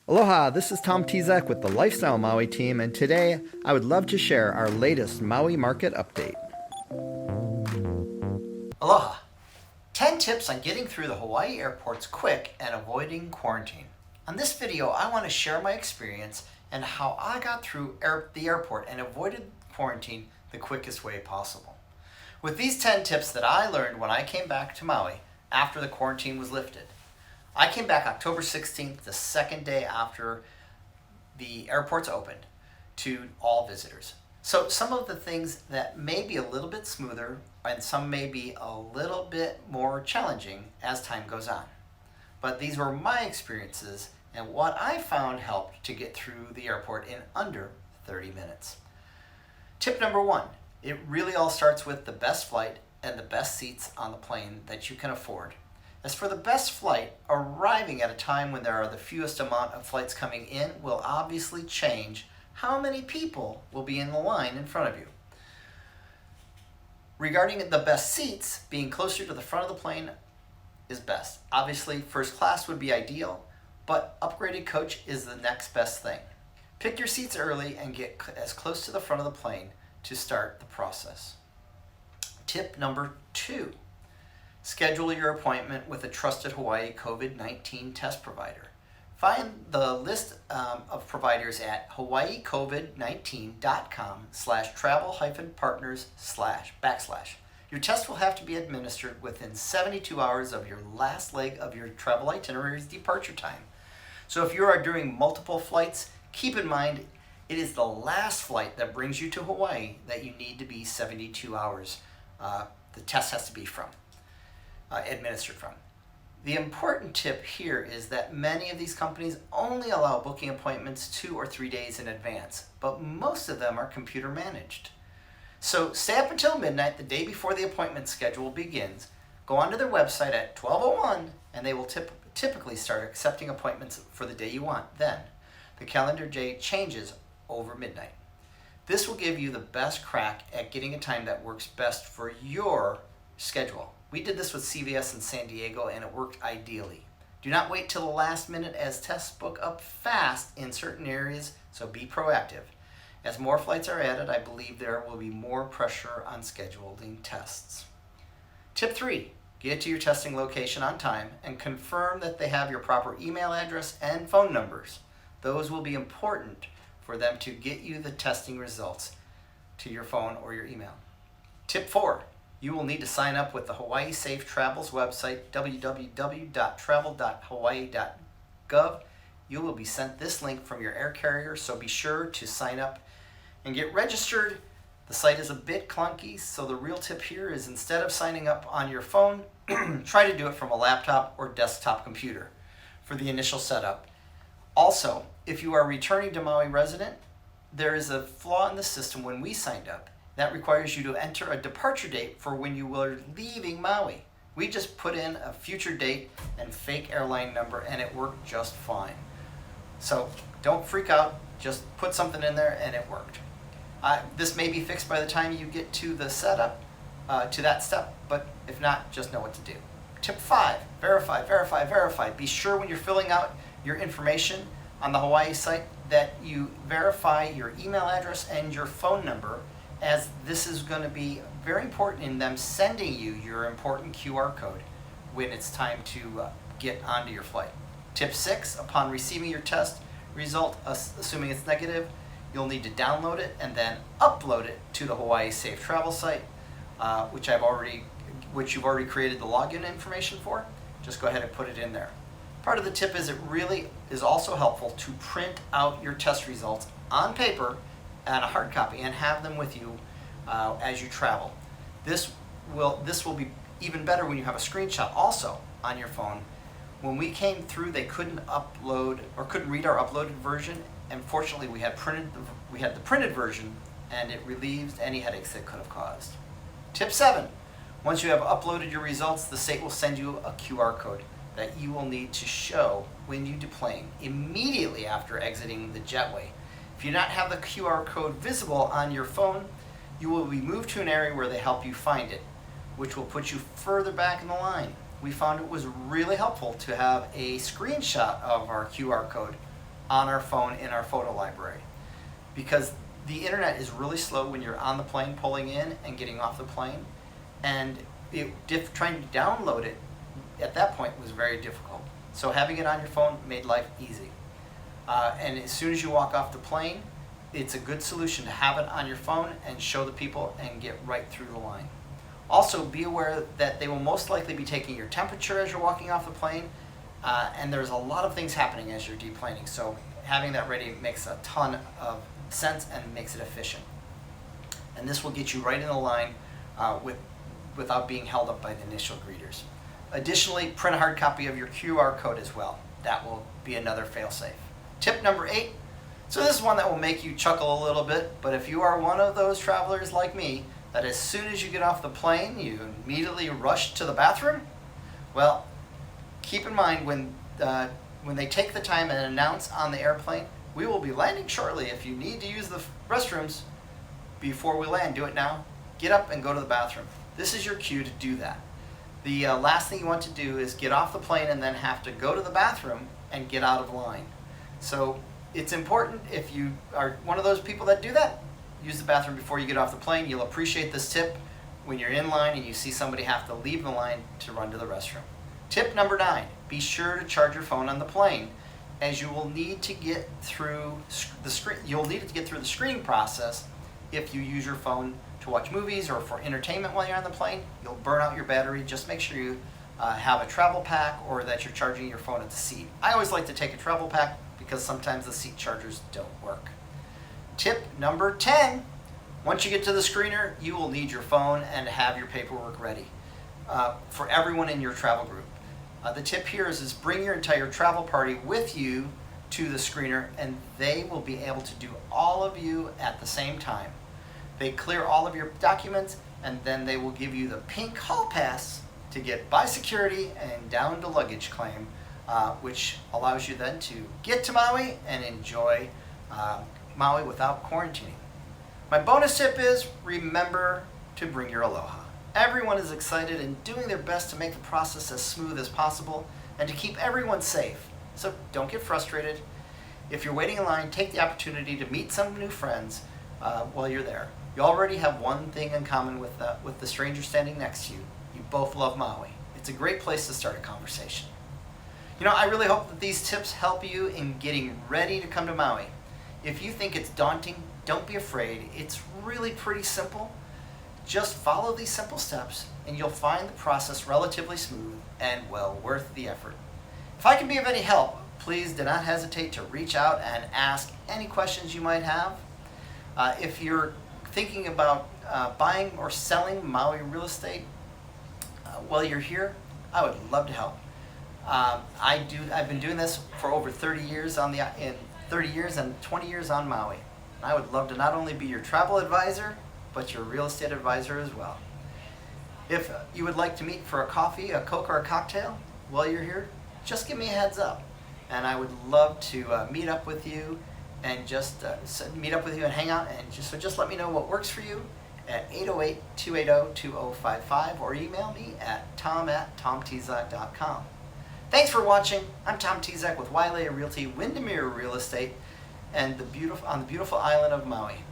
Aloha, this is Tom Tezak with the Lifestyle Maui team, and today I would love to share our latest Maui market update. Aloha! 10 tips on getting through the Hawaii airports quick and avoiding quarantine. On this video, I want to share my experience and how I got through the airport and avoided quarantine the quickest way possible. With these 10 tips that I learned when I came back to Maui after the quarantine was lifted. I came back October 16th, the second day after the airports opened, to all visitors. So some of the things that may be a little bit smoother and some may be a little bit more challenging as time goes on. But these were my experiences and what I found helped to get through the airport in under 30 minutes. Tip number 1, it really all starts with the best flight and the best seats on the plane that you can afford. As for the best flight, arriving at a time when there are the fewest amount of flights coming in will obviously change how many people will be in the line in front of you. Regarding the best seats, being closer to the front of the plane is best. Obviously, first class would be ideal, but upgraded coach is the next best thing. Pick your seats early and get as close to the front of the plane to start the process. Tip number 2. Schedule your appointment with a trusted Hawaii COVID-19 test provider. Find the list of providers at hawaiicovid19.com/travel-partners/ Your test will have to be administered within 72 hours of your last leg of your travel itinerary's departure time. So if you are doing multiple flights, keep in mind it is the last flight that brings you to Hawaii that you need to be 72 hours. The test has to be administered from. The important tip here is that many of these companies only allow booking appointments 2 or 3 days in advance, but most of them are computer managed. So stay up until midnight the day before the appointment schedule begins, go onto their website at 12:01 and they will typically start accepting appointments for the day you want. Then the calendar day changes over midnight. This will give you the best crack at getting a time that works best for your schedule. We did this with CVS in San Diego and it worked ideally. Do not wait till the last minute as tests book up fast in certain areas, so be proactive. As more flights are added, I believe there will be more pressure on scheduling tests. Tip 3, get to your testing location on time and confirm that they have your proper email address and phone numbers. Those will be important for them to get you the testing results to your phone or your email. Tip 4, you will need to sign up with the Hawaii Safe Travels website, www.travel.hawaii.gov. You will be sent this link from your air carrier, so be sure to sign up and get registered. The site is a bit clunky, so the real tip here is instead of signing up on your phone, try to do it from a laptop or desktop computer for the initial setup. Also, if you are returning to Maui resident, there is a flaw in the system when we signed up. That requires you to enter a departure date for when you were leaving Maui. We just put in a future date and fake airline number and it worked just fine. So don't freak out, just put something in there and it worked. This may be fixed by the time you get to the setup, to that step, but if not, just know what to do. Tip 5, verify. Be sure when you're filling out your information on the Hawaii site that you verify your email address and your phone number, as this is going to be very important in them sending you your important QR code when it's time to get onto your flight. Tip 6, upon receiving your test result, assuming it's negative, you'll need to download it and then upload it to the Hawaii Safe Travel site, which you've already created the login information for. Just go ahead and put it in there. Part of the tip is it really is also helpful to print out your test results on paper and a hard copy and have them with you as you travel. This will be even better when you have a screenshot also on your phone. When we came through, they couldn't upload or couldn't read our uploaded version, and fortunately we had the printed version, and it relieved any headaches that could have caused. Tip 7, once you have uploaded your results, the site will send you a QR code that you will need to show when you deplane immediately after exiting the jetway. If you do not have the QR code visible on your phone, you will be moved to an area where they help you find it, which will put you further back in the line. We found it was really helpful to have a screenshot of our QR code on our phone in our photo library, because the internet is really slow when you're on the plane pulling in and getting off the plane, and trying to download it at that point was very difficult. So having it on your phone made life easy. And as soon as you walk off the plane, it's a good solution to have it on your phone and show the people and get right through the line. Also, be aware that they will most likely be taking your temperature as you're walking off the plane, and there's a lot of things happening as you're deplaning. So having that ready makes a ton of sense and makes it efficient. And this will get you right in the line without being held up by the initial greeters. Additionally, print a hard copy of your QR code as well. That will be another fail-safe. Tip number 8. So this is one that will make you chuckle a little bit, but if you are one of those travelers like me, that as soon as you get off the plane, you immediately rush to the bathroom, well, keep in mind when they take the time and announce on the airplane, we will be landing shortly. If you need to use the restrooms before we land, do it now. Get up and go to the bathroom. This is your cue to do that. The last thing you want to do is get off the plane and then have to go to the bathroom and get out of line. So it's important, if you are one of those people that do that, use the bathroom before you get off the plane. You'll appreciate this tip when you're in line and you see somebody have to leave the line to run to the restroom. Tip number 9, be sure to charge your phone on the plane, as you will need to get through the screening process. If you use your phone to watch movies or for entertainment while you're on the plane, you'll burn out your battery. Just make sure you have a travel pack or that you're charging your phone at the seat. I always like to take a travel pack because sometimes the seat chargers don't work. Tip number 10, once you get to the screener, you will need your phone and have your paperwork ready for everyone in your travel group. The tip here is bring your entire travel party with you to the screener, and they will be able to do all of you at the same time. They clear all of your documents, and then they will give you the pink hall pass to get by security and down to luggage claim, which allows you then to get to Maui and enjoy Maui without quarantining. My bonus tip is remember to bring your aloha. Everyone is excited and doing their best to make the process as smooth as possible and to keep everyone safe. So don't get frustrated. If you're waiting in line, take the opportunity to meet some new friends while you're there. You already have one thing in common with the stranger standing next to you. You both love Maui. It's a great place to start a conversation. You know, I really hope that these tips help you in getting ready to come to Maui. If you think it's daunting, don't be afraid. It's really pretty simple. Just follow these simple steps and you'll find the process relatively smooth and well worth the effort. If I can be of any help, please do not hesitate to reach out and ask any questions you might have. If you're thinking about buying or selling Maui real estate while you're here, I would love to help. I've been doing this for over 30 years and 20 years on Maui. I would love to not only be your travel advisor, but your real estate advisor as well. If you would like to meet for a coffee, a Coke, or a cocktail while you're here, just give me a heads up. And I would love to meet up with you and hang out, and just let me know what works for you at 808-280-2055 or email me at tom@tomtezak.com. Thanks for watching. I'm Tom Tezak with Wailea Realty, Windermere Real Estate, and on the beautiful island of Maui.